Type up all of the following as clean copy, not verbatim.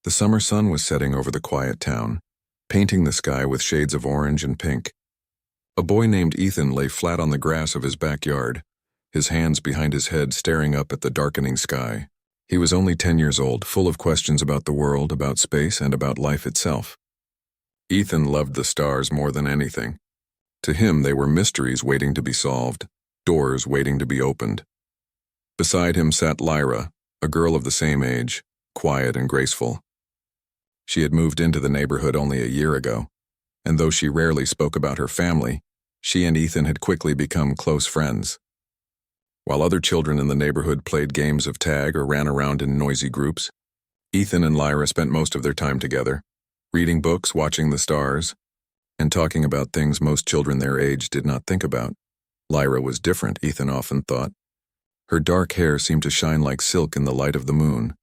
The summer sun was setting over the quiet town, painting the sky with shades of orange and pink. A boy named Ethan lay flat on the grass of his backyard, his hands behind his head staring up at the darkening sky. He was only 10 years old, full of questions about the world, about space, and about life itself. Ethan loved the stars more than anything. To him, they were mysteries waiting to be solved, doors waiting to be opened. Beside him sat Lyra, a girl of the same age, quiet and graceful. She had moved into the neighborhood only a year ago, and though she rarely spoke about her family, she and Ethan had quickly become close friends. While other children in the neighborhood played games of tag or ran around in noisy groups, Ethan and Lyra spent most of their time together, reading books, watching the stars, and talking about things most children their age did not think about. Lyra was different, Ethan often thought. Her dark hair seemed to shine like silk in the light of the moon,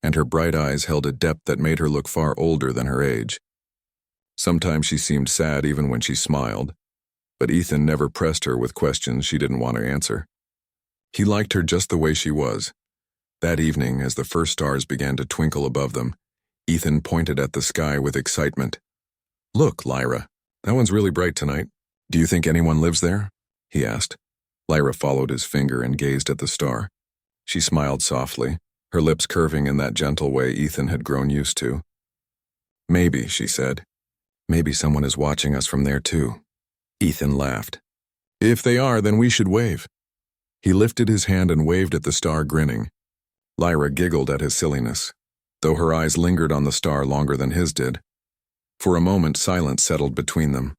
and her bright eyes held a depth that made her look far older than her age. Sometimes she seemed sad even when she smiled, but Ethan never pressed her with questions she didn't want to answer. He liked her just the way she was. That evening, as the first stars began to twinkle above them, Ethan pointed at the sky with excitement. "Look, Lyra, that one's really bright tonight. Do you think anyone lives there?" he asked. Lyra followed his finger and gazed at the star. She smiled softly, her lips curving in that gentle way Ethan had grown used to. "Maybe," she said. "Maybe someone is watching us from there too." Ethan laughed. "If they are, then we should wave." He lifted his hand and waved at the star, grinning. Lyra giggled at his silliness, though her eyes lingered on the star longer than his did. For a moment, silence settled between them.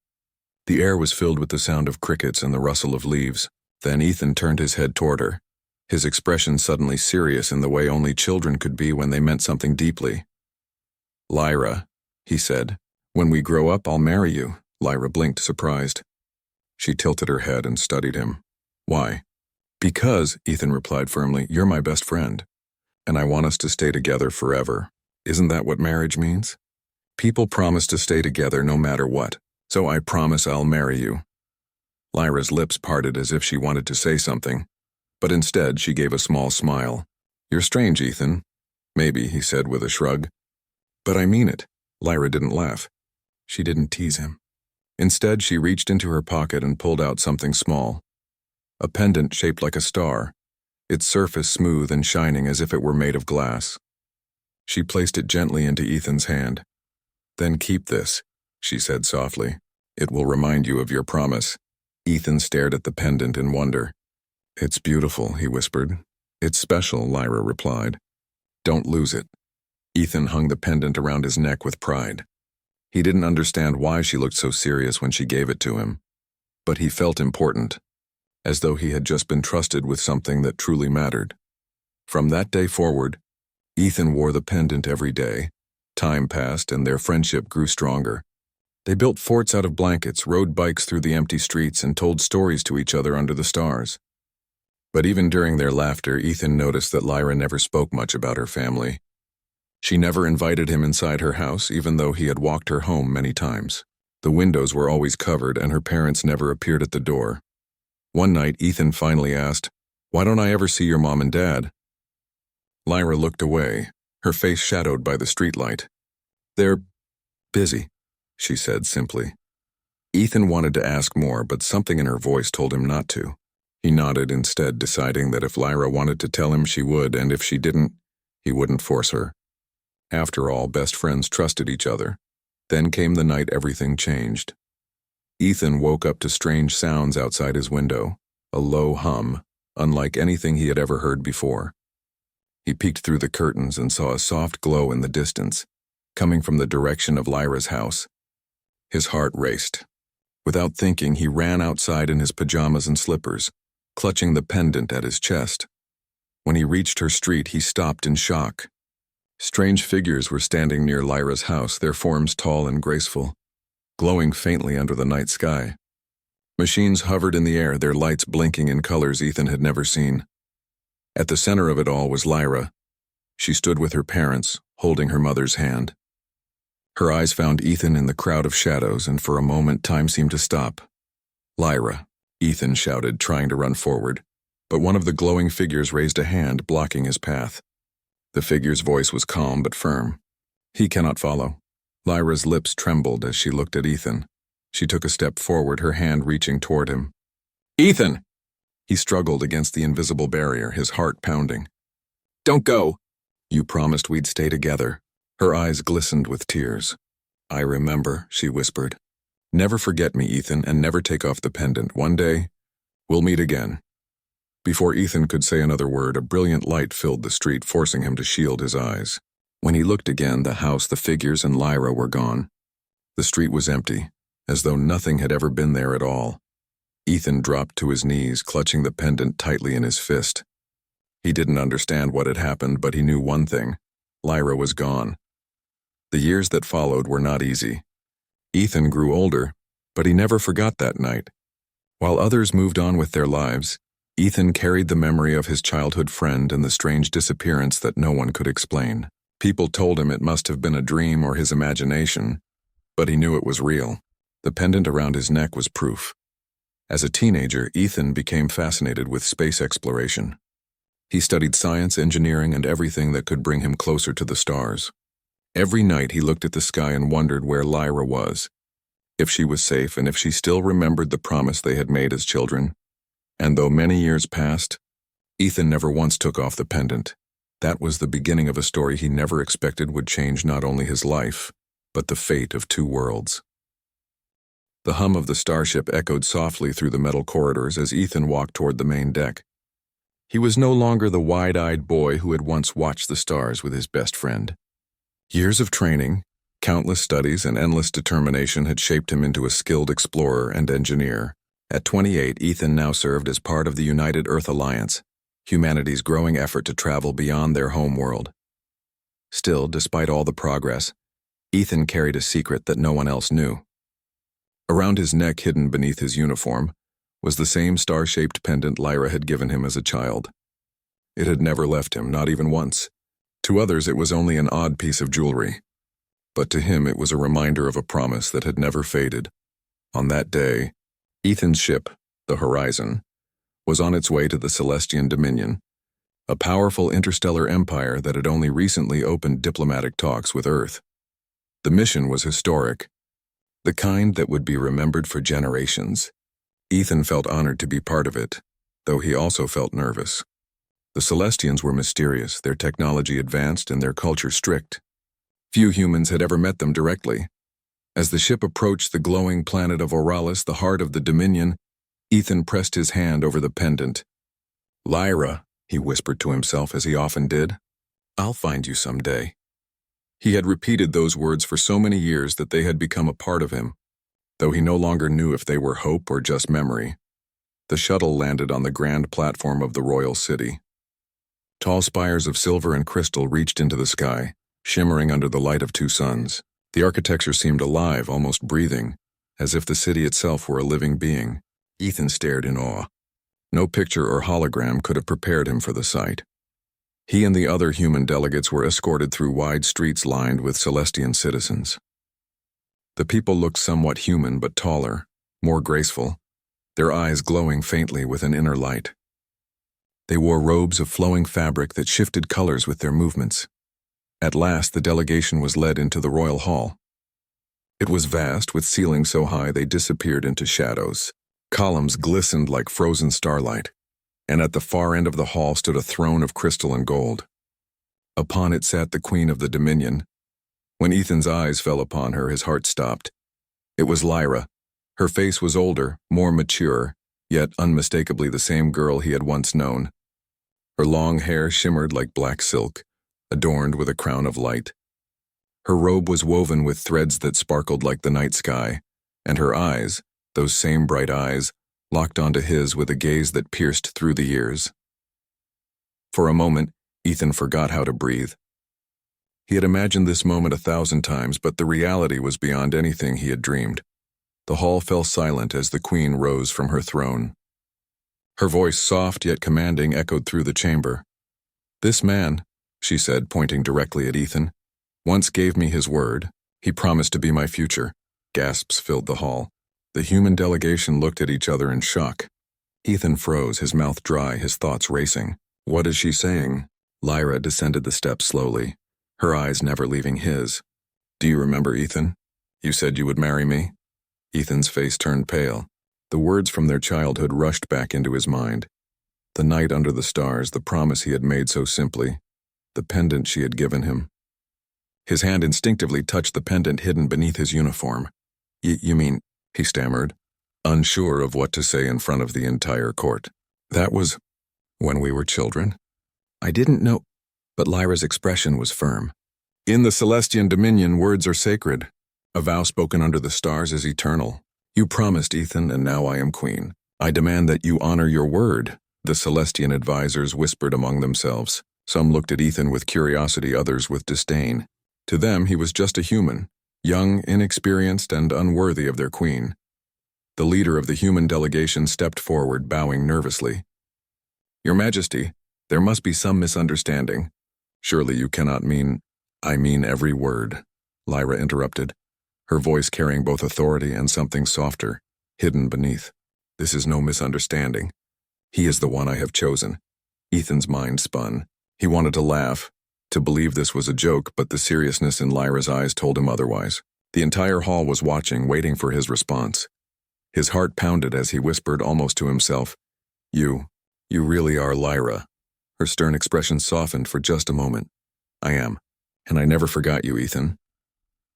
The air was filled with the sound of crickets and the rustle of leaves. Then Ethan turned his head toward her, his expression suddenly serious in the way only children could be when they meant something deeply. "Lyra," he said, "when we grow up, I'll marry you." Lyra blinked, surprised. She tilted her head and studied him. "Why?" "Because," Ethan replied firmly, "you're my best friend, and I want us to stay together forever. Isn't that what marriage means? People promise to stay together no matter what, so I promise I'll marry you." Lyra's lips parted as if she wanted to say something, but instead she gave a small smile. "You're strange, Ethan." "Maybe," he said with a shrug. "But I mean it." Lyra didn't laugh. She didn't tease him. Instead, she reached into her pocket and pulled out something small. A pendant shaped like a star, its surface smooth and shining as if it were made of glass. She placed it gently into Ethan's hand. "Then keep this," she said softly. "It will remind you of your promise." Ethan stared at the pendant in wonder. "It's beautiful," he whispered. "It's special," Lyra replied. "Don't lose it." Ethan hung the pendant around his neck with pride. He didn't understand why she looked so serious when she gave it to him, but he felt important, as though he had just been trusted with something that truly mattered. From that day forward, Ethan wore the pendant every day. Time passed and their friendship grew stronger. They built forts out of blankets, rode bikes through the empty streets, and told stories to each other under the stars. But even during their laughter, Ethan noticed that Lyra never spoke much about her family. She never invited him inside her house, even though he had walked her home many times. The windows were always covered, and her parents never appeared at the door. One night, Ethan finally asked, "Why don't I ever see your mom and dad?" Lyra looked away, her face shadowed by the streetlight. "They're busy," she said simply. Ethan wanted to ask more, but something in her voice told him not to. He nodded instead, deciding that if Lyra wanted to tell him, she would, and if she didn't, he wouldn't force her. After all, best friends trusted each other. Then came the night everything changed. Ethan woke up to strange sounds outside his window, a low hum, unlike anything he had ever heard before. He peeked through the curtains and saw a soft glow in the distance, coming from the direction of Lyra's house. His heart raced. Without thinking, he ran outside in his pajamas and slippers, clutching the pendant at his chest. When he reached her street, he stopped in shock. Strange figures were standing near Lyra's house, their forms tall and graceful, glowing faintly under the night sky. Machines hovered in the air, their lights blinking in colors Ethan had never seen. At the center of it all was Lyra. She stood with her parents, holding her mother's hand. Her eyes found Ethan in the crowd of shadows, and for a moment time seemed to stop. "Lyra," Ethan shouted, trying to run forward, but one of the glowing figures raised a hand, blocking his path. The figure's voice was calm but firm. He cannot follow. Lyra's lips trembled as she looked at Ethan. She took a step forward, her hand reaching toward him. Ethan! He struggled against the invisible barrier, his heart pounding. Don't go! You promised we'd stay together. Her eyes glistened with tears. I remember, she whispered. Never forget me, Ethan, and never take off the pendant. One day, we'll meet again. Before Ethan could say another word, a brilliant light filled the street, forcing him to shield his eyes. When he looked again, the house, the figures, and Lyra were gone. The street was empty, as though nothing had ever been there at all. Ethan dropped to his knees, clutching the pendant tightly in his fist. He didn't understand what had happened, but he knew one thing. Lyra was gone. The years that followed were not easy. Ethan grew older, but he never forgot that night. While others moved on with their lives, Ethan carried the memory of his childhood friend and the strange disappearance that no one could explain. People told him it must have been a dream or his imagination, but he knew it was real. The pendant around his neck was proof. As a teenager, Ethan became fascinated with space exploration. He studied science, engineering, and everything that could bring him closer to the stars. Every night he looked at the sky and wondered where Lyra was, if she was safe and if she still remembered the promise they had made as children. And though many years passed, Ethan never once took off the pendant. That was the beginning of a story he never expected would change not only his life, but the fate of two worlds. The hum of the starship echoed softly through the metal corridors as Ethan walked toward the main deck. He was no longer the wide-eyed boy who had once watched the stars with his best friend. Years of training, countless studies, and endless determination had shaped him into a skilled explorer and engineer. At 28, Ethan now served as part of the United Earth Alliance, humanity's growing effort to travel beyond their home world. Still, despite all the progress, Ethan carried a secret that no one else knew. Around his neck, hidden beneath his uniform, was the same star-shaped pendant Lyra had given him as a child. It had never left him, not even once. To others, it was only an odd piece of jewelry. But to him, it was a reminder of a promise that had never faded. On that day, Ethan's ship, the Horizon, was on its way to the Celestian Dominion, a powerful interstellar empire that had only recently opened diplomatic talks with Earth. The mission was historic, the kind that would be remembered for generations. Ethan felt honored to be part of it, though he also felt nervous. The Celestians were mysterious, their technology advanced, and their culture strict. Few humans had ever met them directly. As the ship approached the glowing planet of Oralis, the heart of the Dominion, Ethan pressed his hand over the pendant. Lyra, he whispered to himself as he often did, I'll find you someday. He had repeated those words for so many years that they had become a part of him, though he no longer knew if they were hope or just memory. The shuttle landed on the grand platform of the royal city. Tall spires of silver and crystal reached into the sky, shimmering under the light of two suns. The architecture seemed alive, almost breathing, as if the city itself were a living being. Ethan stared in awe. No picture or hologram could have prepared him for the sight. He and the other human delegates were escorted through wide streets lined with Celestian citizens. The people looked somewhat human but taller, more graceful, their eyes glowing faintly with an inner light. They wore robes of flowing fabric that shifted colors with their movements. At last, the delegation was led into the royal hall. It was vast, with ceilings so high they disappeared into shadows. Columns glistened like frozen starlight, and at the far end of the hall stood a throne of crystal and gold. Upon it sat the Queen of the Dominion. When Ethan's eyes fell upon her, his heart stopped. It was Lyra. Her face was older, more mature, yet unmistakably the same girl he had once known. Her long hair shimmered like black silk, adorned with a crown of light. Her robe was woven with threads that sparkled like the night sky, and her eyes, those same bright eyes, locked onto his with a gaze that pierced through the years. For a moment, Ethan forgot how to breathe. He had imagined this moment 1,000 times, but the reality was beyond anything he had dreamed. The hall fell silent as the Queen rose from her throne. Her voice, soft yet commanding, echoed through the chamber. "This man," she said, pointing directly at Ethan, "once gave me his word. He promised to be my future." Gasps filled the hall. The human delegation looked at each other in shock. Ethan froze, his mouth dry, his thoughts racing. "What is she saying?" Lyra descended the steps slowly. her eyes never leaving his. "Do you remember, Ethan? You said you would marry me?" Ethan's face turned pale. The words from their childhood rushed back into his mind. The night under the stars, the promise he had made so simply, the pendant she had given him. His hand instinctively touched the pendant hidden beneath his uniform. You mean," he stammered, unsure of what to say in front of the entire court. "That was when we were children? I didn't know." But Lyra's expression was firm. "In the Celestian Dominion, words are sacred. A vow spoken under the stars is eternal. You promised, Ethan, and now I am queen. I demand that you honor your word." The Celestian advisors whispered among themselves. Some looked at Ethan with curiosity, others with disdain. To them, he was just a human, young, inexperienced, and unworthy of their queen. The leader of the human delegation stepped forward, bowing nervously. "Your Majesty, there must be some misunderstanding. Surely you cannot mean—" "I mean every word," Lyra interrupted, her voice carrying both authority and something softer, hidden beneath. "This is no misunderstanding. He is the one I have chosen." Ethan's mind spun. He wanted to laugh, to believe this was a joke, but the seriousness in Lyra's eyes told him otherwise. The entire hall was watching, waiting for his response. His heart pounded as he whispered almost to himself, You really are Lyra." Her stern expression softened for just a moment. "I am, and I never forgot you, Ethan."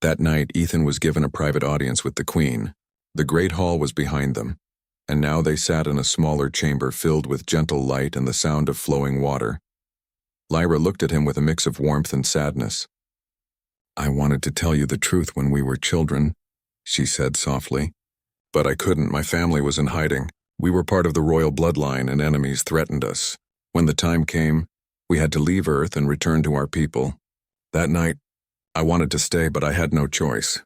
That night, Ethan was given a private audience with the Queen. The great hall was behind them, and now they sat in a smaller chamber filled with gentle light and the sound of flowing water. Lyra looked at him with a mix of warmth and sadness. "I wanted to tell you the truth when we were children," she said softly. "But I couldn't. My family was in hiding. We were part of the royal bloodline and enemies threatened us. When the time came, we had to leave Earth and return to our people. That night, I wanted to stay, but I had no choice."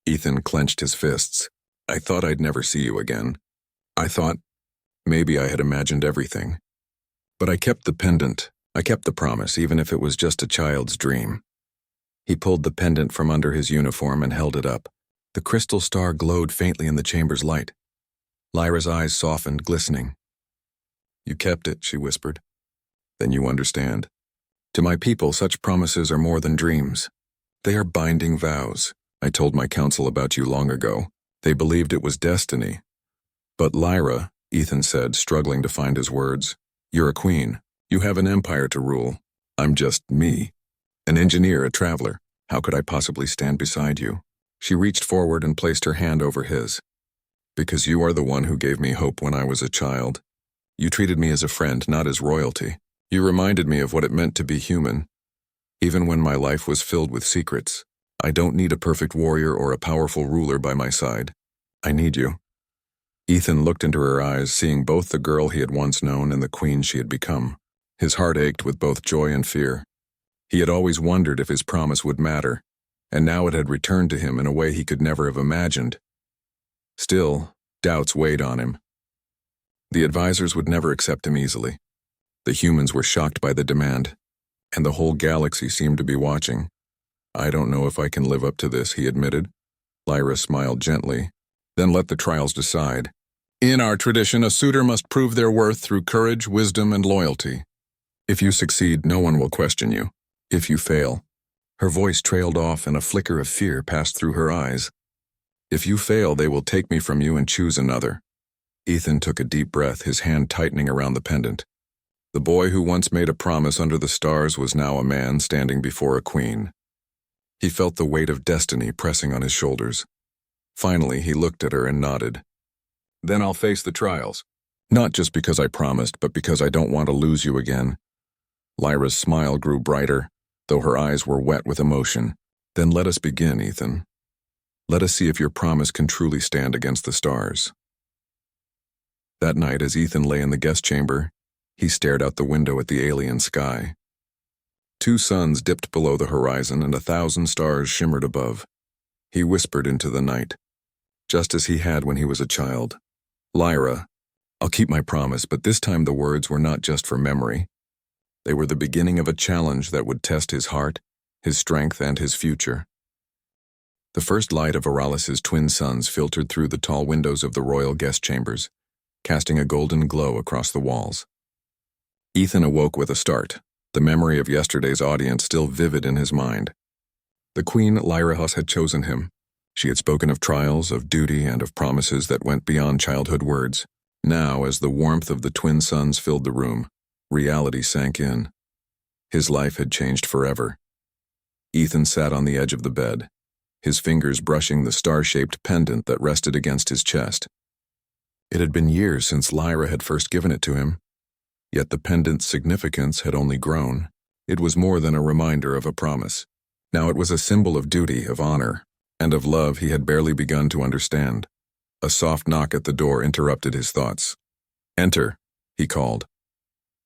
Ethan clenched his fists. "I thought I'd never see you again. I thought maybe I had imagined everything. But I kept the pendant. I kept the promise, even if it was just a child's dream." He pulled the pendant from under his uniform and held it up. The crystal star glowed faintly in the chamber's light. Lyra's eyes softened, glistening. "You kept it," she whispered. "Then you understand. To my people, such promises are more than dreams. They are binding vows. I told my council about you long ago. They believed it was destiny. But Lyra," Ethan said, struggling to find his words, "you're a queen. You have an empire to rule. I'm just me. An engineer, a traveler. How could I possibly stand beside you?" She reached forward and placed her hand over his. "Because you are the one who gave me hope when I was a child. You treated me as a friend, not as royalty. You reminded me of what it meant to be human. Even when my life was filled with secrets, I don't need a perfect warrior or a powerful ruler by my side. I need you." Ethan looked into her eyes, seeing both the girl he had once known and the queen she had become. His heart ached with both joy and fear. He had always wondered if his promise would matter, and now it had returned to him in a way he could never have imagined. Still, doubts weighed on him. The advisors would never accept him easily. The humans were shocked by the demand, and the whole galaxy seemed to be watching. "I don't know if I can live up to this," he admitted. Lyra smiled gently. "Then let the trials decide. In our tradition, a suitor must prove their worth through courage, wisdom, and loyalty. If you succeed, no one will question you. If you fail—" Her voice trailed off and a flicker of fear passed through her eyes. "If you fail, they will take me from you and choose another." Ethan took a deep breath, his hand tightening around the pendant. The boy who once made a promise under the stars was now a man standing before a queen. He felt the weight of destiny pressing on his shoulders. Finally, he looked at her and nodded. "Then I'll face the trials. Not just because I promised, but because I don't want to lose you again." Lyra's smile grew brighter, though her eyes were wet with emotion. "Then let us begin, Ethan. Let us see if your promise can truly stand against the stars." That night, as Ethan lay in the guest chamber, he stared out the window at the alien sky. 2 suns dipped below the horizon and 1,000 stars shimmered above. He whispered into the night, just as he had when he was a child. "Lyra, I'll keep my promise," but this time the words were not just for memory. They were the beginning of a challenge that would test his heart, his strength, and his future. The first light of Auralis's twin suns filtered through the tall windows of the royal guest chambers, casting a golden glow across the walls. Ethan awoke with a start. the memory of yesterday's audience still vivid in his mind. The Queen Lyra had chosen him. She had spoken of trials, of duty, and of promises that went beyond childhood words. Now, as the warmth of the twin suns filled the room, reality sank in. His life had changed forever. Ethan sat on the edge of the bed, his fingers brushing the star-shaped pendant that rested against his chest. It had been years since Lyra had first given it to him, yet the pendant's significance had only grown. It was more than a reminder of a promise. Now it was a symbol of duty, of honor, and of love he had barely begun to understand. A soft knock at the door interrupted his thoughts. "Enter," he called.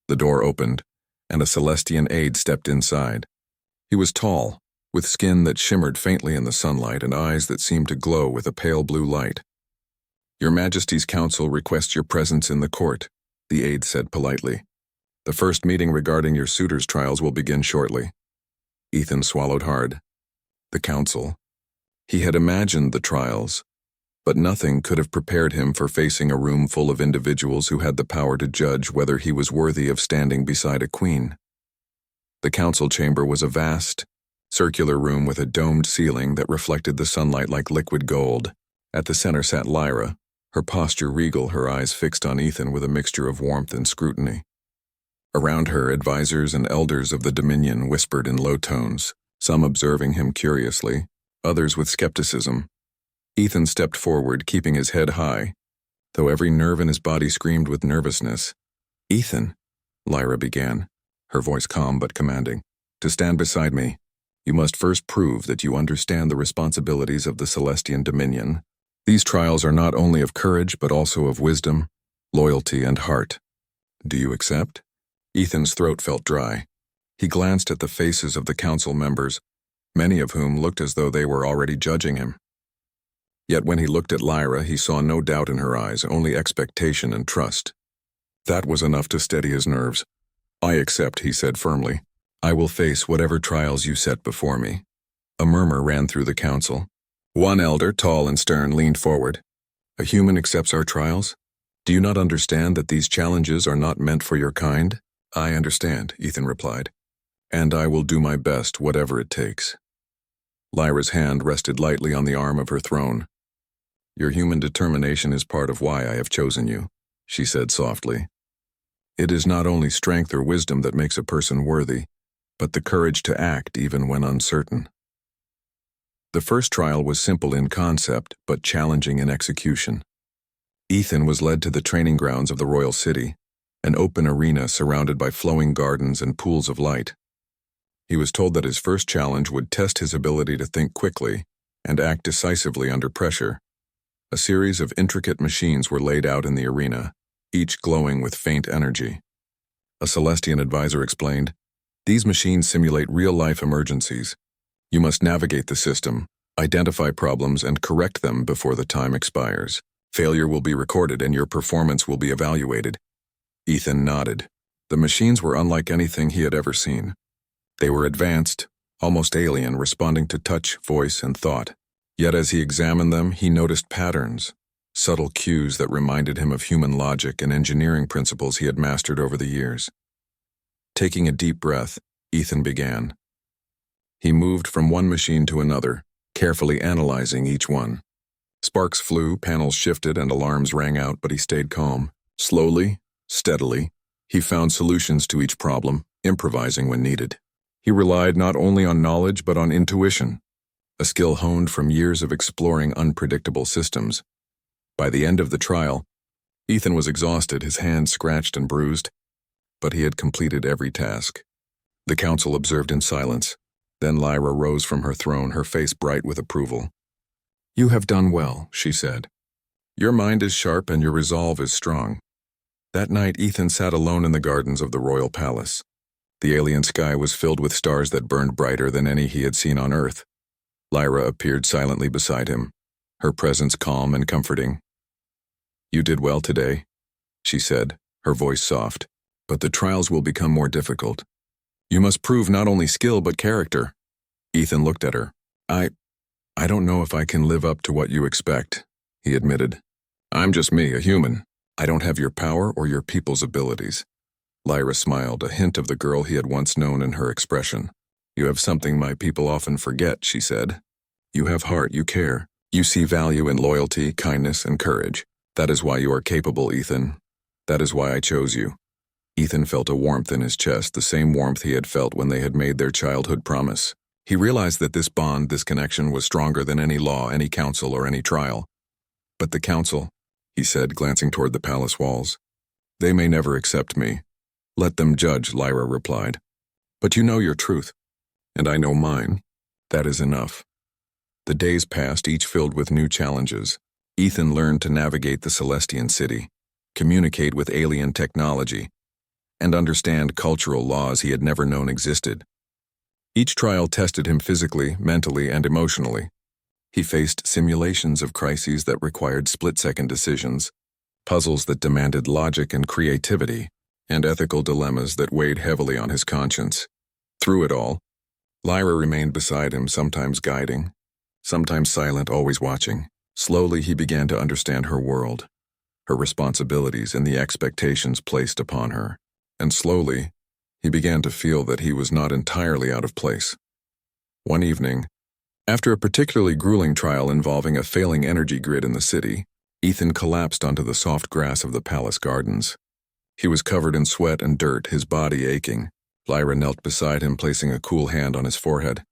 The door opened, and a Celestian aide stepped inside. He was tall, with skin that shimmered faintly in the sunlight and eyes that seemed to glow with a pale blue light. "Your Majesty's Council requests your presence in the court," the aide said politely. "The first meeting regarding your suitor's trials will begin shortly." Ethan swallowed hard. The council. He had imagined the trials, but nothing could have prepared him for facing a room full of individuals who had the power to judge whether he was worthy of standing beside a queen. The council chamber was a vast, circular room with a domed ceiling that reflected the sunlight like liquid gold. At the center sat Lyra, her posture regal, her eyes fixed on Ethan with a mixture of warmth and scrutiny. Around her, advisors and elders of the Dominion whispered in low tones, some observing him curiously, others with skepticism. Ethan stepped forward, keeping his head high, though every nerve in his body screamed with nervousness. "Ethan," Lyra began, her voice calm but commanding, "to stand beside me, you must first prove that you understand the responsibilities of the Celestian Dominion. These trials are not only of courage but also of wisdom, loyalty, and heart. Do you accept?" Ethan's throat felt dry. He glanced at the faces of the council members, many of whom looked as though they were already judging him. Yet when he looked at Lyra, he saw no doubt in her eyes, only expectation and trust. That was enough to steady his nerves. "I accept," he said firmly. "I will face whatever trials you set before me." A murmur ran through the council. One elder, tall and stern, leaned forward. "A human accepts our trials? Do you not understand that these challenges are not meant for your kind?" "I understand," Ethan replied, "and I will do my best, whatever it takes." Lyra's hand rested lightly on the arm of her throne. "Your human determination is part of why I have chosen you," she said softly. "It is not only strength or wisdom that makes a person worthy, but the courage to act even when uncertain." The first trial was simple in concept, but challenging in execution. Ethan was led to the training grounds of the royal city, an open arena surrounded by flowing gardens and pools of light. He was told that his first challenge would test his ability to think quickly and act decisively under pressure. A series of intricate machines were laid out in the arena, each glowing with faint energy. A Celestian advisor explained, "These machines simulate real-life emergencies. You must navigate the system, identify problems, and correct them before the time expires. Failure will be recorded and your performance will be evaluated." Ethan nodded. The machines were unlike anything he had ever seen. They were advanced, almost alien, responding to touch, voice, and thought. Yet as he examined them, he noticed patterns, subtle cues that reminded him of human logic and engineering principles he had mastered over the years. Taking a deep breath, Ethan began. He moved from one machine to another, carefully analyzing each one. Sparks flew, panels shifted, and alarms rang out, but he stayed calm. Slowly, steadily, he found solutions to each problem, improvising when needed. He relied not only on knowledge but on intuition, a skill honed from years of exploring unpredictable systems. By the end of the trial, Ethan was exhausted, his hands scratched and bruised, but he had completed every task. The council observed in silence. Then Lyra rose from her throne, her face bright with approval. "You have done well," she said. "Your mind is sharp and your resolve is strong." That night, Ethan sat alone in the gardens of the royal palace. The alien sky was filled with stars that burned brighter than any he had seen on Earth. Lyra appeared silently beside him, her presence calm and comforting. "You did well today," she said, her voice soft, "but the trials will become more difficult. You must prove not only skill but character." Ethan looked at her. I don't know if I can live up to what you expect," he admitted. "I'm just me, a human. I don't have your power or your people's abilities." Lyra smiled, a hint of the girl he had once known in her expression. "You have something my people often forget," she said. "You have heart, you care. You see value in loyalty, kindness, and courage. That is why you are capable, Ethan. That is why I chose you." Ethan felt a warmth in his chest, the same warmth he had felt when they had made their childhood promise. He realized that this bond, this connection, was stronger than any law, any council, or any trial. "But the council," he said, glancing toward the palace walls. "They may never accept me." "Let them judge," Lyra replied. "But you know your truth, and I know mine. That is enough." The days passed, each filled with new challenges. Ethan learned to navigate the Celestian city, communicate with alien technology, and understand cultural laws he had never known existed. Each trial tested him physically, mentally, and emotionally. He faced simulations of crises that required split-second decisions, puzzles that demanded logic and creativity, and ethical dilemmas that weighed heavily on his conscience. Through it all, Lyra remained beside him, sometimes guiding, sometimes silent, always watching. Slowly he began to understand her world, her responsibilities, and the expectations placed upon her. And slowly, he began to feel that he was not entirely out of place. One evening, after a particularly grueling trial involving a failing energy grid in the city, Ethan collapsed onto the soft grass of the palace gardens. He was covered in sweat and dirt, his body aching. Lyra knelt beside him, placing a cool hand on his forehead.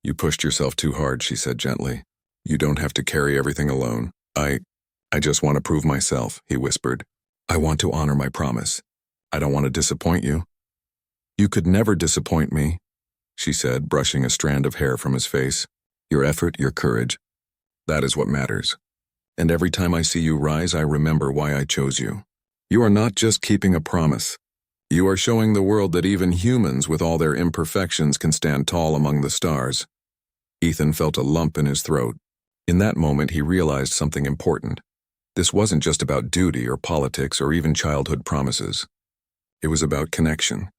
"You pushed yourself too hard," she said gently. "You don't have to carry everything alone. I just want to prove myself," he whispered. "I want to honor my promise. I don't want to disappoint you." "You could never disappoint me," she said, brushing a strand of hair from his face. "Your effort, your courage, that is what matters. And every time I see you rise, I remember why I chose you. You are not just keeping a promise. You are showing the world that even humans, with all their imperfections, can stand tall among the stars." Ethan felt a lump in his throat. In that moment, he realized something important. This wasn't just about duty or politics or even childhood promises. It was about connection,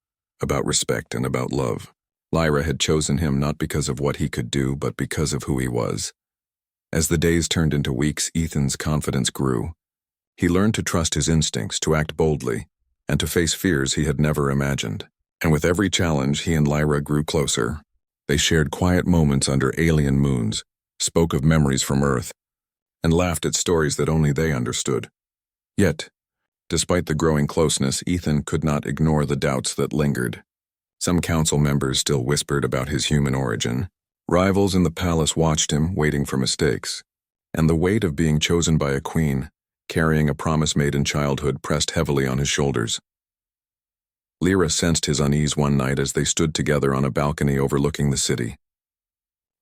about respect, and about love. Lyra had chosen him not because of what he could do, but because of who he was. As the days turned into weeks, Ethan's confidence grew. He learned to trust his instincts, to act boldly, and to face fears he had never imagined. And with every challenge, he and Lyra grew closer. They shared quiet moments under alien moons, spoke of memories from Earth, and laughed at stories that only they understood. Yet, despite the growing closeness, Ethan could not ignore the doubts that lingered. Some council members still whispered about his human origin. Rivals in the palace watched him, waiting for mistakes. And the weight of being chosen by a queen, carrying a promise made in childhood, pressed heavily on his shoulders. Lyra sensed his unease one night as they stood together on a balcony overlooking the city.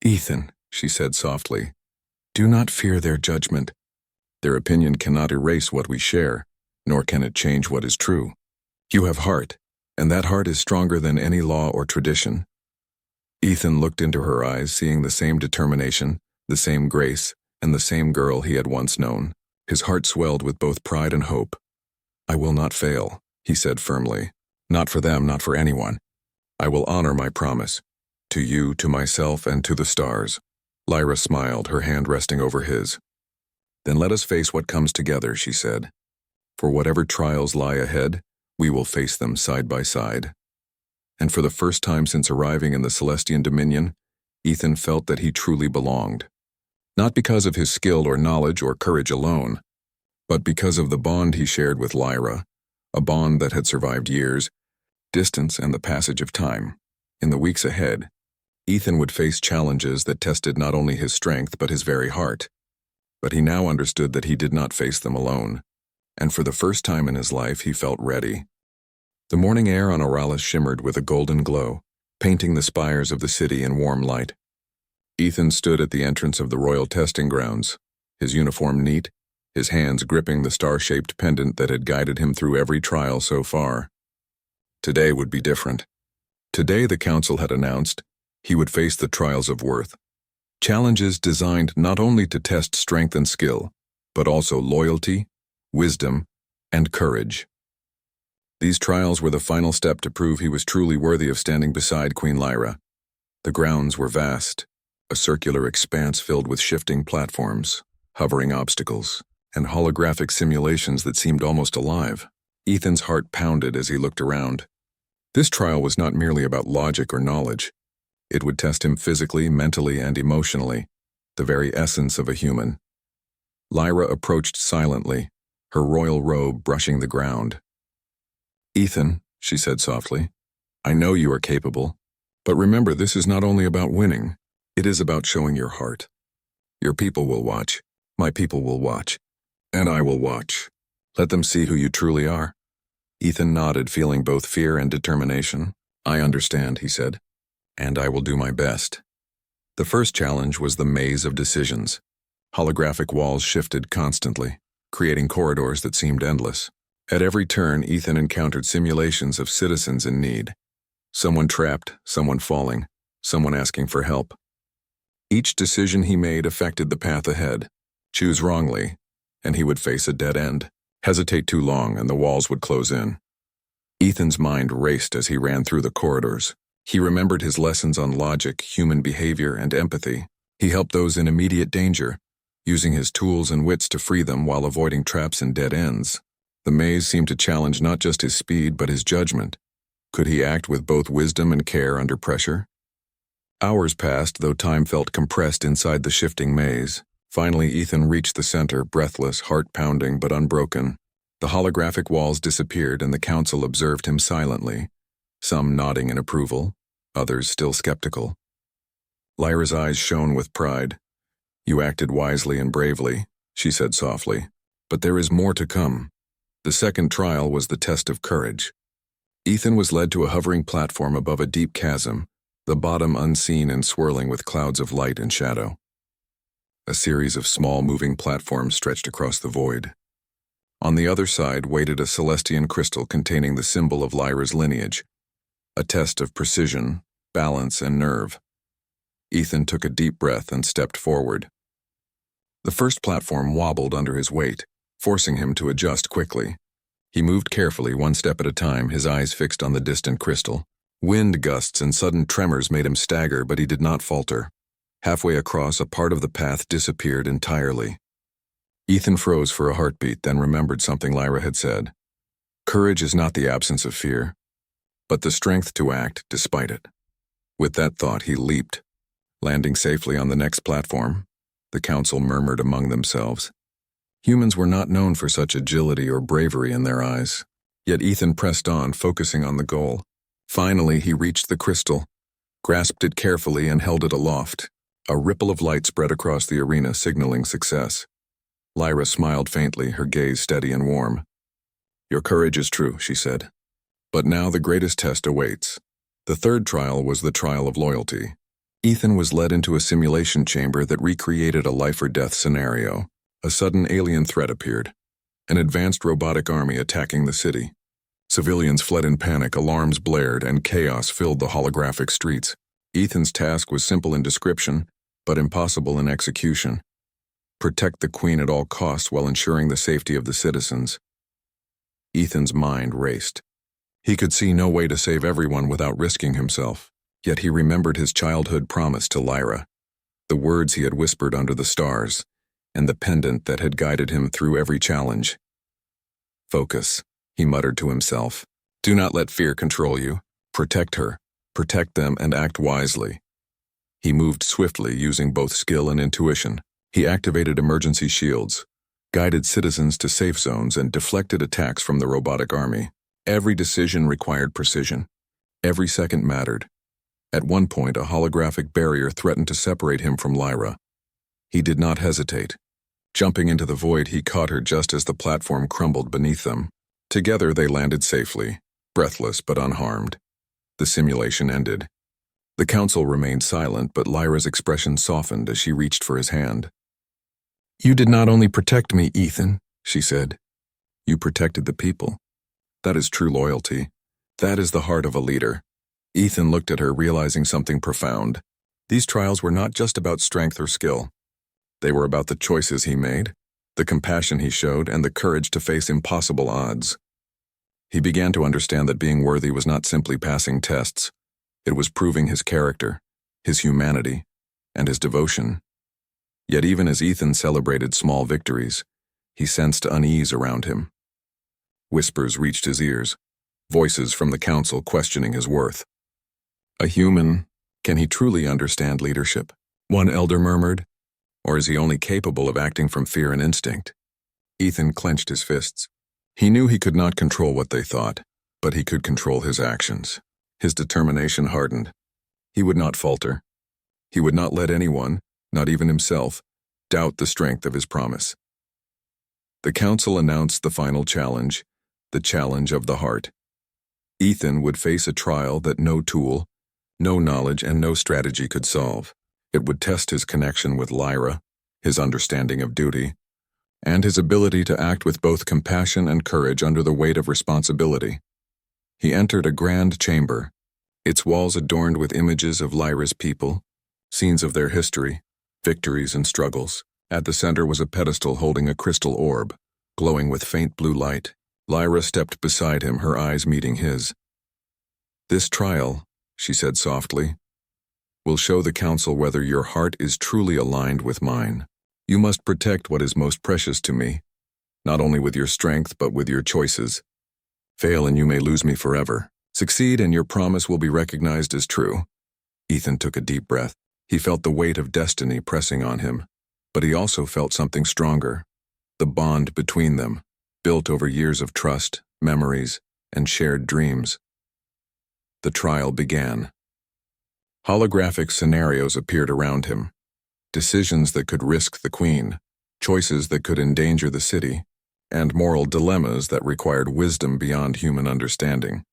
"Ethan," she said softly, "do not fear their judgment. Their opinion cannot erase what we share, nor can it change what is true. You have heart, and that heart is stronger than any law or tradition." Ethan looked into her eyes, seeing the same determination, the same grace, and the same girl he had once known. His heart swelled with both pride and hope. "I will not fail," he said firmly. "Not for them, not for anyone. I will honor my promise. To you, to myself, and to the stars." Lyra smiled, her hand resting over his. "Then let us face what comes together," she said. "For whatever trials lie ahead, we will face them side by side." And for the first time since arriving in the Celestian Dominion, Ethan felt that he truly belonged. Not because of his skill or knowledge or courage alone, but because of the bond he shared with Lyra, a bond that had survived years, distance, and the passage of time. In the weeks ahead, Ethan would face challenges that tested not only his strength but his very heart. But he now understood that he did not face them alone, and for the first time in his life he felt ready. The morning air on Oralis shimmered with a golden glow, painting the spires of the city in warm light. Ethan stood at the entrance of the royal testing grounds, his uniform neat, his hands gripping the star-shaped pendant that had guided him through every trial so far. Today would be different. Today, the council had announced, he would face the trials of worth. Challenges designed not only to test strength and skill, but also loyalty, wisdom, and courage. These trials were the final step to prove he was truly worthy of standing beside Queen Lyra. The grounds were vast, a circular expanse filled with shifting platforms, hovering obstacles, and holographic simulations that seemed almost alive. Ethan's heart pounded as he looked around. This trial was not merely about logic or knowledge. It would test him physically, mentally, and emotionally, the very essence of a human. Lyra approached silently, her royal robe brushing the ground. "Ethan," she said softly, "I know you are capable, but remember this is not only about winning, it is about showing your heart. Your people will watch, my people will watch, and I will watch. Let them see who you truly are." Ethan nodded, feeling both fear and determination. "I understand," he said, "and I will do my best." The first challenge was the maze of decisions. Holographic walls shifted constantly, creating corridors that seemed endless. At every turn, Ethan encountered simulations of citizens in need. Someone trapped, someone falling, someone asking for help. Each decision he made affected the path ahead. Choose wrongly, and he would face a dead end. Hesitate too long, and the walls would close in. Ethan's mind raced as he ran through the corridors. He remembered his lessons on logic, human behavior, and empathy. He helped those in immediate danger, using his tools and wits to free them while avoiding traps and dead ends. The maze seemed to challenge not just his speed, but his judgment. Could he act with both wisdom and care under pressure? Hours passed, though time felt compressed inside the shifting maze. Finally, Ethan reached the center, breathless, heart pounding, but unbroken. The holographic walls disappeared, and the council observed him silently, some nodding in approval, others still skeptical. Lyra's eyes shone with pride. "You acted wisely and bravely," she said softly, "but there is more to come." The second trial was the test of courage. Ethan was led to a hovering platform above a deep chasm, the bottom unseen and swirling with clouds of light and shadow. A series of small moving platforms stretched across the void. On the other side waited a Celestian crystal containing the symbol of Lyra's lineage, a test of precision, balance, and nerve. Ethan took a deep breath and stepped forward. The first platform wobbled under his weight, forcing him to adjust quickly. He moved carefully, one step at a time, his eyes fixed on the distant crystal. Wind gusts and sudden tremors made him stagger, but he did not falter. Halfway across, a part of the path disappeared entirely. Ethan froze for a heartbeat, then remembered something Lyra had said. Courage is not the absence of fear, but the strength to act despite it. With that thought, he leaped, landing safely on the next platform. The council murmured among themselves. Humans were not known for such agility or bravery in their eyes. Yet Ethan pressed on, focusing on the goal. Finally, he reached the crystal, grasped it carefully, and held it aloft. A ripple of light spread across the arena, signaling success. Lyra smiled faintly, her gaze steady and warm. "Your courage is true," she said. "But now the greatest test awaits." The third trial was the trial of loyalty. Ethan was led into a simulation chamber that recreated a life-or-death scenario. A sudden alien threat appeared, an advanced robotic army attacking the city. Civilians fled in panic, alarms blared, and chaos filled the holographic streets. Ethan's task was simple in description, but impossible in execution. Protect the Queen at all costs while ensuring the safety of the citizens. Ethan's mind raced. He could see no way to save everyone without risking himself, yet he remembered his childhood promise to Lyra, the words he had whispered under the stars, and the pendant that had guided him through every challenge. "Focus," he muttered to himself. "Do not let fear control you. Protect her, protect them, and act wisely." He moved swiftly, using both skill and intuition. He activated emergency shields, guided citizens to safe zones, and deflected attacks from the robotic army. Every decision required precision. Every second mattered. At one point, a holographic barrier threatened to separate him from Lyra. He did not hesitate. Jumping into the void, he caught her just as the platform crumbled beneath them. Together, they landed safely, breathless but unharmed. The simulation ended. The council remained silent, but Lyra's expression softened as she reached for his hand. "You did not only protect me, Ethan," she said. "You protected the people. That is true loyalty. That is the heart of a leader." Ethan looked at her, realizing something profound. These trials were not just about strength or skill. They were about the choices he made, the compassion he showed, and the courage to face impossible odds. He began to understand that being worthy was not simply passing tests. It was proving his character, his humanity, and his devotion. Yet even as Ethan celebrated small victories, he sensed unease around him. Whispers reached his ears, voices from the council questioning his worth. A human, can he truly understand leadership? One elder murmured, or is he only capable of acting from fear and instinct? Ethan clenched his fists. He knew he could not control what they thought, but he could control his actions. His determination hardened. He would not falter. He would not let anyone, not even himself, doubt the strength of his promise. The council announced the final challenge, the challenge of the heart. Ethan would face a trial that no tool, no knowledge, and no strategy could solve. It would test his connection with Lyra, his understanding of duty, and his ability to act with both compassion and courage under the weight of responsibility. He entered a grand chamber, its walls adorned with images of Lyra's people, scenes of their history, victories and struggles. At the center was a pedestal holding a crystal orb, glowing with faint blue light. Lyra stepped beside him, her eyes meeting his. "This trial," she said softly, "will show the council whether your heart is truly aligned with mine. You must protect what is most precious to me, not only with your strength but with your choices. Fail and you may lose me forever. Succeed and your promise will be recognized as true." Ethan took a deep breath. He felt the weight of destiny pressing on him, but he also felt something stronger, the bond between them, built over years of trust, memories, and shared dreams. The trial began. Holographic scenarios appeared around him. Decisions that could risk the Queen, choices that could endanger the city, and moral dilemmas that required wisdom beyond human understanding.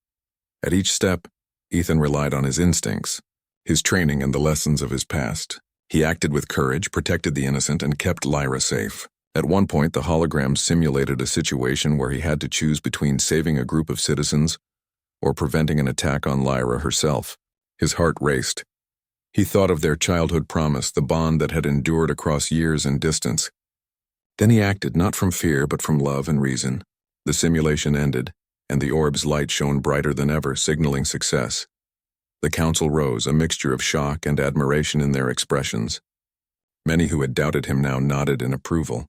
At each step, Ethan relied on his instincts, his training and the lessons of his past. He acted with courage, protected the innocent, and kept Lyra safe. At one point, the hologram simulated a situation where he had to choose between saving a group of citizens or preventing an attack on Lyra herself. His heart raced. He thought of their childhood promise, the bond that had endured across years and distance. Then he acted not from fear but from love and reason. The simulation ended, and the orb's light shone brighter than ever, signaling success. The council rose, a mixture of shock and admiration in their expressions. Many who had doubted him now nodded in approval.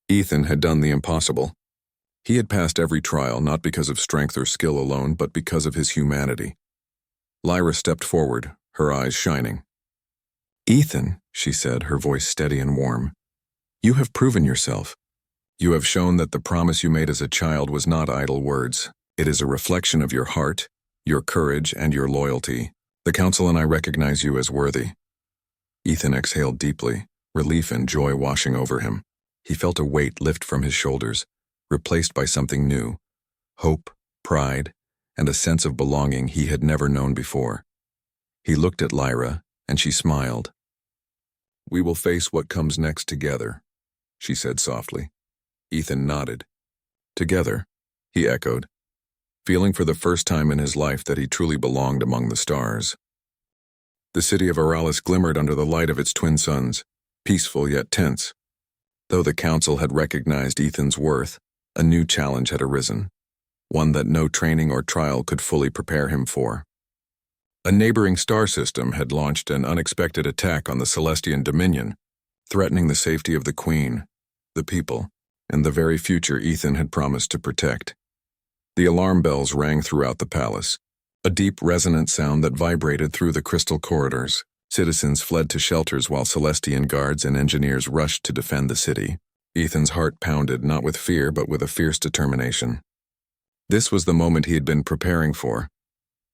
Ethan had done the impossible. He had passed every trial not because of strength or skill alone, but because of his humanity. Lyra stepped forward, her eyes shining. "Ethan," she said, her voice steady and warm, "you have proven yourself. You have shown that the promise you made as a child was not idle words. It is a reflection of your heart, your courage, and your loyalty. The council and I recognize you as worthy." Ethan exhaled deeply, relief and joy washing over him. He felt a weight lift from his shoulders, replaced by something new, hope, pride, and a sense of belonging he had never known before. He looked at Lyra, and she smiled. "We will face what comes next together," she said softly. Ethan nodded. "Together," he echoed, feeling for the first time in his life that he truly belonged among the stars. The city of Aralis glimmered under the light of its twin suns, peaceful yet tense. Though the council had recognized Ethan's worth, a new challenge had arisen, one that no training or trial could fully prepare him for. A neighboring star system had launched an unexpected attack on the Celestian Dominion, threatening the safety of the Queen, the people, and the very future Ethan had promised to protect. The alarm bells rang throughout the palace, a deep resonant sound that vibrated through the crystal corridors. Citizens fled to shelters while Celestian guards and engineers rushed to defend the city. Ethan's heart pounded, not with fear but with a fierce determination. This was the moment he had been preparing for,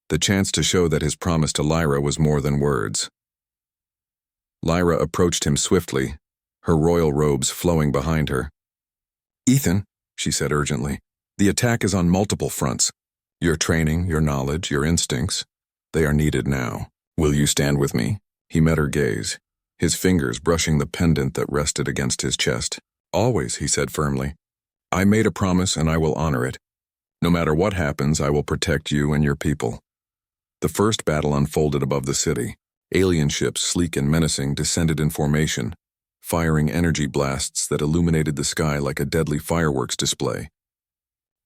the chance to show that his promise to Lyra was more than words. Lyra approached him swiftly, her royal robes flowing behind her. "Ethan," she said urgently, "the attack is on multiple fronts. Your training, your knowledge, your instincts, they are needed now. Will you stand with me?" He met her gaze, his fingers brushing the pendant that rested against his chest. "Always," he said firmly. "I made a promise and I will honor it. No matter what happens, I will protect you and your people." The first battle unfolded above the city. Alien ships, sleek and menacing, descended in formation, firing energy blasts that illuminated the sky like a deadly fireworks display.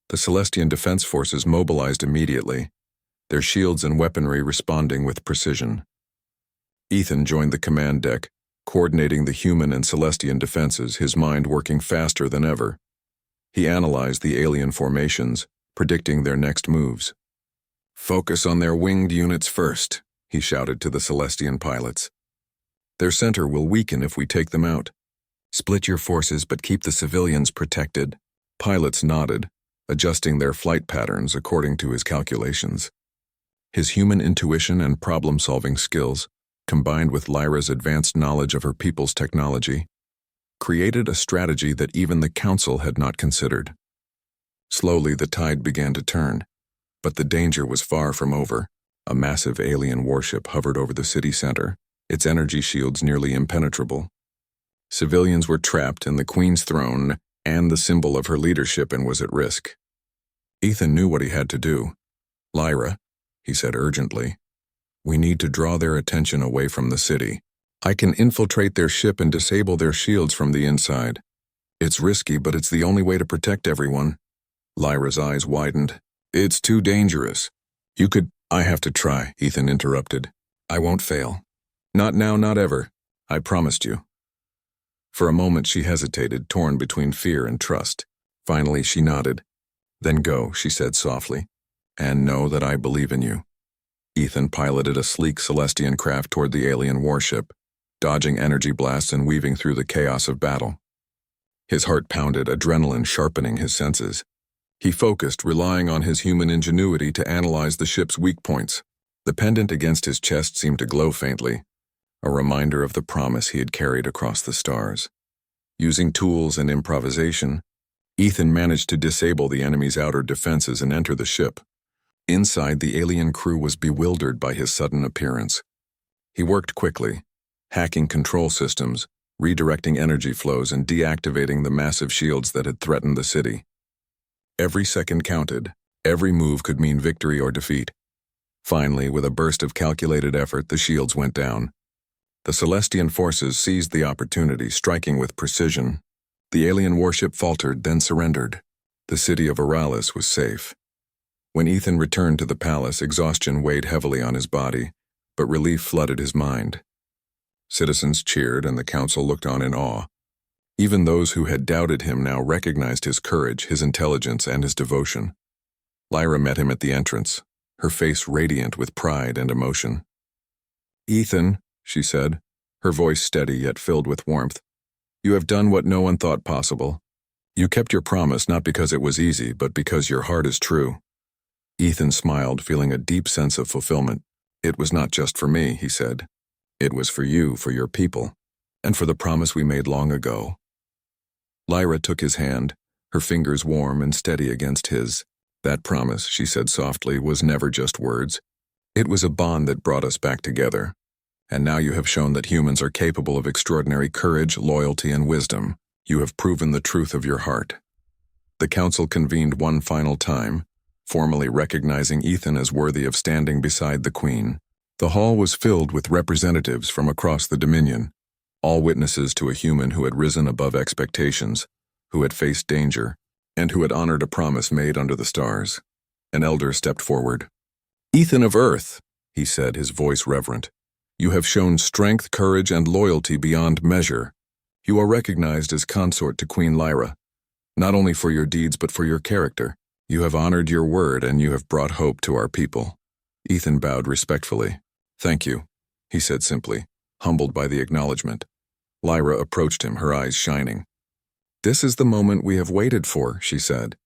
The Celestian defense forces mobilized immediately, their shields and weaponry responding with precision. Ethan joined the command deck, coordinating the human and Celestian defenses, his mind working faster than ever. He analyzed the alien formations, predicting their next moves. "Focus on their winged units first," he shouted to the Celestian pilots. "Their center will weaken if we take them out. Split your forces but keep the civilians protected." Pilots nodded, adjusting their flight patterns according to his calculations. His human intuition and problem-solving skills, combined with Lyra's advanced knowledge of her people's technology, created a strategy that even the Council had not considered. Slowly, the tide began to turn, but the danger was far from over. A massive alien warship hovered over the city center, its energy shields nearly impenetrable. Civilians were trapped, and the Queen's throne and the symbol of her leadership was at risk. Ethan knew what he had to do. "Lyra," he said urgently, "we need to draw their attention away from the city. I can infiltrate their ship and disable their shields from the inside. It's risky, but it's the only way to protect everyone." Lyra's eyes widened. "It's too dangerous. You could—" "I have to try," Ethan interrupted. "I won't fail. Not now, not ever. I promised you." For a moment she hesitated, torn between fear and trust. Finally she nodded. "Then go," she said softly, "and know that I believe in you." Ethan piloted a sleek Celestian craft toward the alien warship, dodging energy blasts and weaving through the chaos of battle. His heart pounded, adrenaline sharpening his senses. He focused, relying on his human ingenuity to analyze the ship's weak points. The pendant against his chest seemed to glow faintly, a reminder of the promise he had carried across the stars. Using tools and improvisation, Ethan managed to disable the enemy's outer defenses and enter the ship. Inside, the alien crew was bewildered by his sudden appearance. He worked quickly, hacking control systems, redirecting energy flows, and deactivating the massive shields that had threatened the city. Every second counted. Every move could mean victory or defeat. Finally, with a burst of calculated effort, the shields went down. The Celestian forces seized the opportunity, striking with precision. The alien warship faltered, then surrendered. The city of Aralis was safe. When Ethan returned to the palace, exhaustion weighed heavily on his body, but relief flooded his mind. Citizens cheered, and the council looked on in awe. Even those who had doubted him now recognized his courage, his intelligence, and his devotion. Lyra met him at the entrance, her face radiant with pride and emotion. "Ethan," she said, her voice steady yet filled with warmth, "you have done what no one thought possible. You kept your promise not because it was easy, but because your heart is true." Ethan smiled, feeling a deep sense of fulfillment. "It was not just for me," he said. "It was for you, for your people, and for the promise we made long ago." Lyra took his hand, her fingers warm and steady against his. "That promise," she said softly, "was never just words. It was a bond that brought us back together. And now you have shown that humans are capable of extraordinary courage, loyalty, and wisdom. You have proven the truth of your heart." The council convened one final time, formally recognizing Ethan as worthy of standing beside the Queen. The hall was filled with representatives from across the Dominion, all witnesses to a human who had risen above expectations, who had faced danger, and who had honored a promise made under the stars. An elder stepped forward. "Ethan of Earth," he said, his voice reverent, "you have shown strength, courage, and loyalty beyond measure. You are recognized as consort to Queen Lyra, not only for your deeds but for your character. You have honored your word, and you have brought hope to our people." Ethan bowed respectfully. "Thank you," he said simply, humbled by the acknowledgement. Lyra approached him, her eyes shining. "This is the moment we have waited for," she said.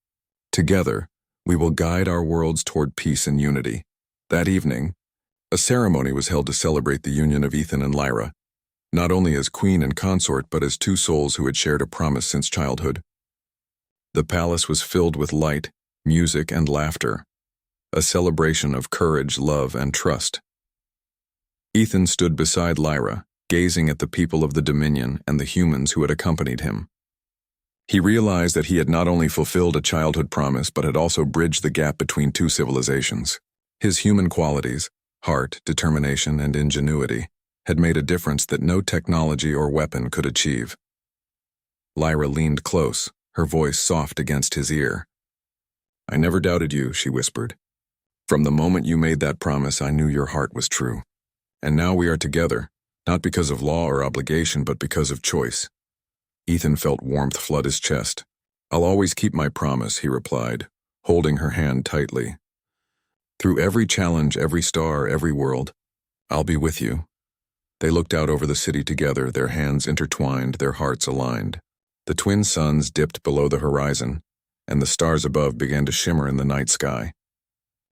"Together, we will guide our worlds toward peace and unity." That evening, a ceremony was held to celebrate the union of Ethan and Lyra, not only as queen and consort, but as two souls who had shared a promise since childhood. The palace was filled with light, music, and laughter, a celebration of courage, love, and trust. Ethan stood beside Lyra, gazing at the people of the Dominion and the humans who had accompanied him. He realized that he had not only fulfilled a childhood promise, but had also bridged the gap between two civilizations. His human qualities, heart, determination, and ingenuity, had made a difference that no technology or weapon could achieve. Lyra leaned close, her voice soft against his ear. "I never doubted you," she whispered. "From the moment you made that promise, I knew your heart was true. And now we are together, not because of law or obligation, but because of choice." Ethan felt warmth flood his chest. "I'll always keep my promise," he replied, holding her hand tightly. "Through every challenge, every star, every world, I'll be with you." They looked out over the city together, their hands intertwined, their hearts aligned. The twin suns dipped below the horizon, and the stars above began to shimmer in the night sky.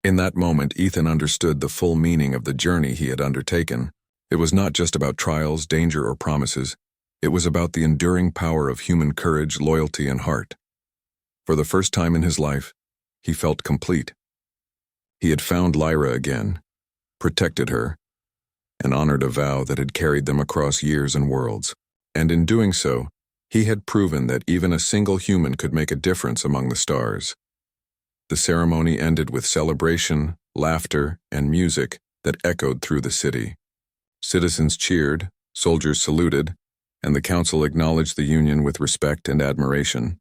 In that moment, Ethan understood the full meaning of the journey he had undertaken. It was not just about trials, danger, or promises. It was about the enduring power of human courage, loyalty, and heart. For the first time in his life, he felt complete. He had found Lyra again, protected her, and honored a vow that had carried them across years and worlds. And in doing so, he had proven that even a single human could make a difference among the stars. The ceremony ended with celebration, laughter, and music that echoed through the city. Citizens cheered, soldiers saluted, and the council acknowledged the union with respect and admiration.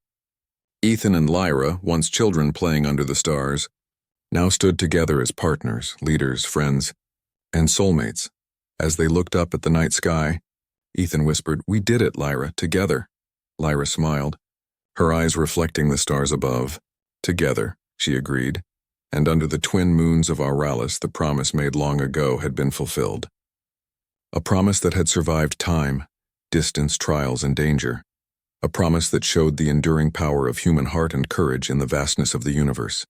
Ethan and Lyra, once children playing under the stars, now stood together as partners, leaders, friends, and soulmates. As they looked up at the night sky, Ethan whispered, "We did it, Lyra, together." Lyra smiled, her eyes reflecting the stars above. "Together," she agreed, and under the twin moons of Auralis, the promise made long ago had been fulfilled. A promise that had survived time, distance, trials, and danger. A promise that showed the enduring power of human heart and courage in the vastness of the universe.